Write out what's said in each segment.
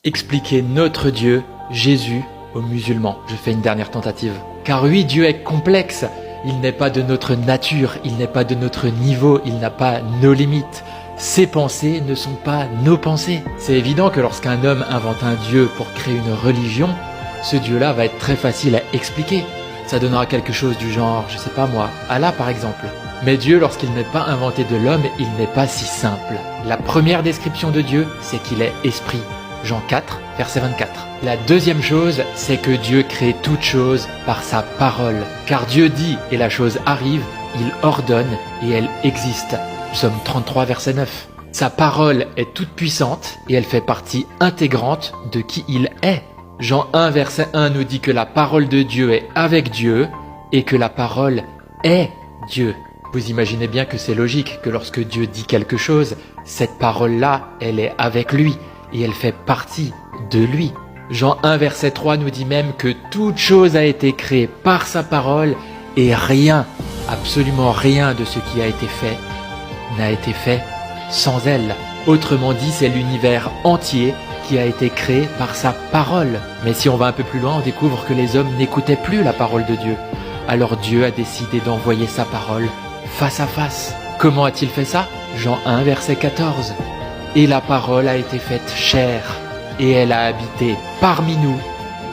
expliquer notre Dieu, Jésus, aux musulmans. Je fais une dernière tentative. Car oui, Dieu est complexe. Il n'est pas de notre nature, il n'est pas de notre niveau, il n'a pas nos limites. Ses pensées ne sont pas nos pensées. C'est évident que lorsqu'un homme invente un Dieu pour créer une religion, ce Dieu-là va être très facile à expliquer. Ça donnera quelque chose du genre, je sais pas moi, Allah par exemple. Mais Dieu, lorsqu'il n'est pas inventé de l'homme, il n'est pas si simple. La première description de Dieu, c'est qu'il est esprit. Jean 4, verset 24. La deuxième chose, c'est que Dieu crée toute chose par sa parole. Car Dieu dit et la chose arrive, il ordonne et elle existe. Psaume 33, verset 9. Sa parole est toute puissante et elle fait partie intégrante de qui il est. Jean 1, verset 1 nous dit que la parole de Dieu est avec Dieu et que la parole est Dieu. Vous imaginez bien que c'est logique que lorsque Dieu dit quelque chose, cette parole-là, elle est avec lui et elle fait partie de lui. Jean 1, verset 3 nous dit même que toute chose a été créée par sa parole et rien, absolument rien de ce qui a été fait n'a été fait sans elle. Autrement dit, c'est l'univers entier qui a été créé par sa parole. Mais si on va un peu plus loin, on découvre que les hommes n'écoutaient plus la parole de Dieu. Alors Dieu a décidé d'envoyer sa parole face à face. Comment a-t-il fait ça? Jean 1, verset 14. Et la parole a été faite chair, et elle a habité parmi nous,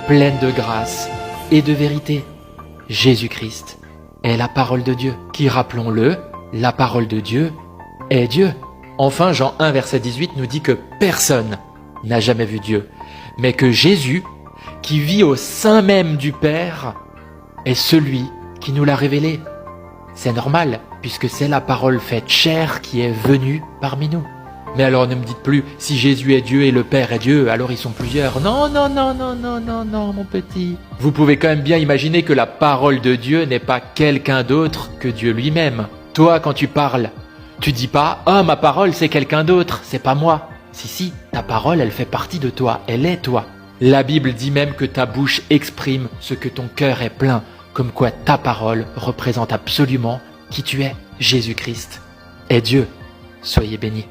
pleine de grâce et de vérité. Jésus-Christ est la parole de Dieu, qui, rappelons-le, la parole de Dieu est Dieu. Enfin, Jean 1, verset 18 nous dit que personne n'a jamais vu Dieu, mais que Jésus, qui vit au sein même du Père, est celui qui nous l'a révélé. C'est normal, puisque c'est la parole faite chair qui est venue parmi nous. Mais alors ne me dites plus, si Jésus est Dieu et le Père est Dieu, alors ils sont plusieurs. Non, non, non, non, non, non, non, mon petit. Vous pouvez quand même bien imaginer que la parole de Dieu n'est pas quelqu'un d'autre que Dieu lui-même. Toi, quand tu parles, tu dis pas « Ah, ma parole, c'est quelqu'un d'autre, c'est pas moi ». Si, ta parole, elle fait partie de toi, elle est toi. La Bible dit même que ta bouche exprime ce que ton cœur est plein, comme quoi ta parole représente absolument qui tu es. Jésus-Christ est Dieu. Soyez bénis.